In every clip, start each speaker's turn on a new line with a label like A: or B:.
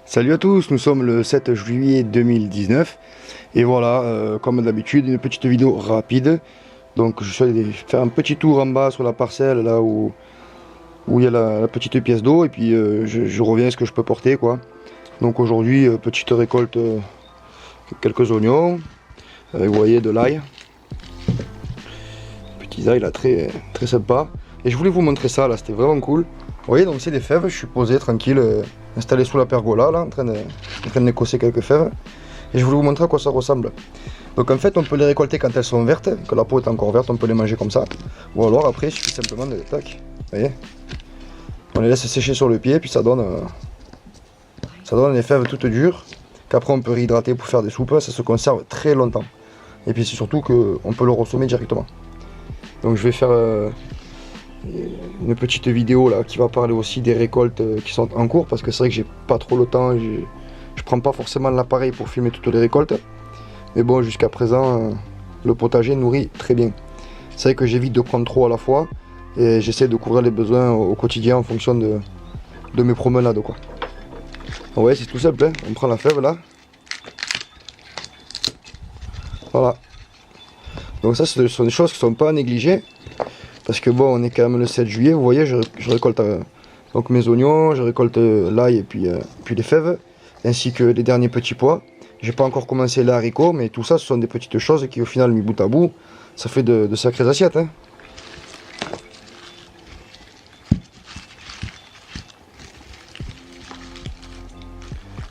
A: Salut à tous, nous sommes le 7 juillet 2019 et voilà, comme d'habitude, une petite vidéo rapide. Donc je suis allé faire un petit tour en bas sur la parcelle, là où il y a la petite pièce d'eau, et puis je reviens à ce que je peux porter, quoi. Donc aujourd'hui, petite récolte, quelques oignons, vous voyez, de l'ail. Petits ail là, très sympa. Et je voulais vous montrer ça, là, c'était vraiment cool. Vous voyez, donc c'est des fèves, je suis posé tranquille, installé sous la pergola, là, en train d'écosser quelques fèves. Et je voulais vous montrer à quoi ça ressemble. Donc en fait, on peut les récolter quand elles sont vertes, que la peau est encore verte, on peut les manger comme ça. Ou alors après, il suffit simplement de les tac. Vous voyez, on les laisse sécher sur le pied, puis ça donne des fèves toutes dures, qu'après on peut réhydrater pour faire des soupes, ça se conserve très longtemps. Et puis c'est surtout qu'on peut le consommer directement. Donc je vais faire une petite vidéo là qui va parler aussi des récoltes qui sont en cours, parce que c'est vrai que j'ai pas trop le temps, je prends pas forcément l'appareil pour filmer toutes les récoltes. Mais bon, jusqu'à présent, le potager nourrit très bien. C'est vrai que j'évite de prendre trop à la fois et j'essaie de couvrir les besoins au quotidien en fonction de mes promenades, quoi. Ouais, c'est tout simple, hein. On prend la fève là. Voilà. Donc ça, ce sont des choses qui ne sont pas à négliger. Parce que bon, on est quand même le 7 juillet, vous voyez, je récolte donc mes oignons, je récolte l'ail et puis les fèves, ainsi que les derniers petits pois. J'ai pas encore commencé les haricots, mais tout ça, ce sont des petites choses qui au final, mis bout à bout, ça fait de sacrées assiettes, hein.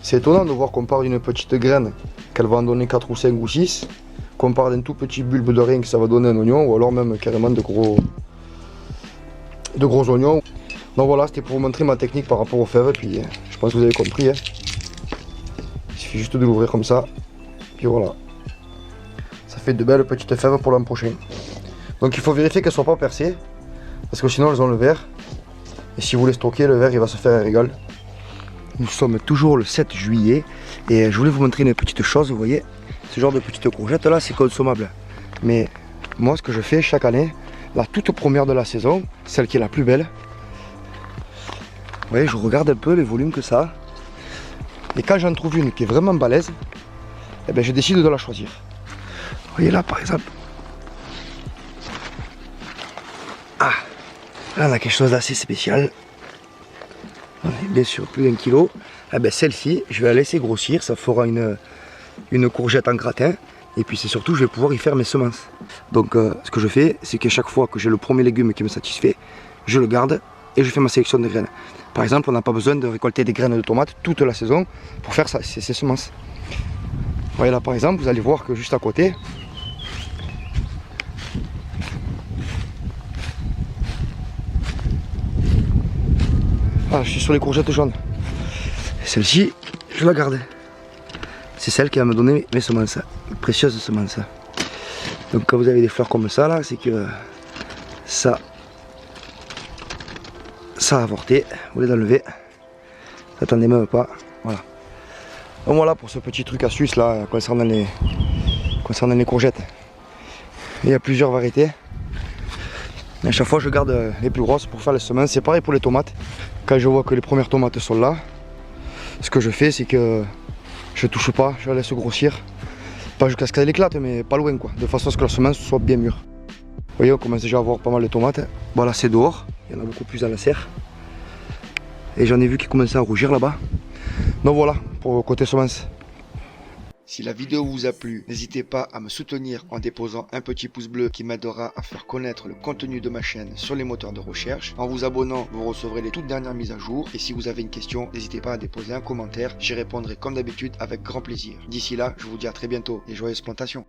A: C'est étonnant de voir qu'on part d'une petite graine, qu'elle va en donner 4 ou 5 ou 6, qu'on part d'un tout petit bulbe de rien que ça va donner un oignon, ou alors même carrément de gros oignons. Donc voilà, c'était pour vous montrer ma technique par rapport aux fèves, puis je pense que vous avez compris, hein. Il suffit juste de l'ouvrir comme ça, puis voilà. Ça fait de belles petites fèves pour l'an prochain. Donc il faut vérifier qu'elles ne soient pas percées, parce que sinon elles ont le verre. Et si vous les stockez, le verre il va se faire un régal. Nous sommes toujours le 7 juillet, et je voulais vous montrer une petite chose, vous voyez. Ce genre de petites courgettes là, c'est consommable. Mais moi, ce que je fais chaque année, la toute première de la saison, celle qui est la plus belle, vous voyez, je regarde un peu les volumes que ça a. Et quand j'en trouve une qui est vraiment balèze, eh ben, je décide de la choisir. Vous voyez là par exemple. Ah, là on a quelque chose d'assez spécial. On est bien sûr plus d'1 kilo. Eh ben, celle-ci, je vais la laisser grossir, ça fera une courgette en gratin. Et puis c'est surtout, je vais pouvoir y faire mes semences. Donc ce que je fais, c'est qu'à chaque fois que j'ai le premier légume qui me satisfait, je le garde et je fais ma sélection de graines. Par exemple, on n'a pas besoin de récolter des graines de tomates toute la saison pour faire ça, ces semences. Vous voyez là par exemple, vous allez voir que juste à côté, ah, je suis sur les courgettes jaunes. Celle-ci, je la garde. C'est celle qui va me donner mes semences, mes précieuses semences. Donc quand vous avez des fleurs comme ça là, c'est que ça a avorté. Vous les enlevez. N'attendez même pas. Voilà. Donc voilà pour ce petit truc astuce là concernant les courgettes. Il y a plusieurs variétés. À chaque fois je garde les plus grosses pour faire les semences. C'est pareil pour les tomates. Quand je vois que les premières tomates sont là, ce que je fais c'est que je touche pas, je la laisse grossir. Pas jusqu'à ce qu'elle éclate, mais pas loin quoi. De façon à ce que la semence soit bien mûre. Vous voyez, on commence déjà à avoir pas mal de tomates. Bon là c'est dehors, il y en a beaucoup plus à la serre. Et j'en ai vu qui commençaient à rougir là-bas. Donc voilà, pour côté semence. Si la vidéo vous a plu, n'hésitez pas à me soutenir en déposant un petit pouce bleu qui m'aidera à faire connaître le contenu de ma chaîne sur les moteurs de recherche. En vous abonnant, vous recevrez les toutes dernières mises à jour. Et si vous avez une question, n'hésitez pas à déposer un commentaire. J'y répondrai comme d'habitude avec grand plaisir. D'ici là, je vous dis à très bientôt et joyeuses plantations.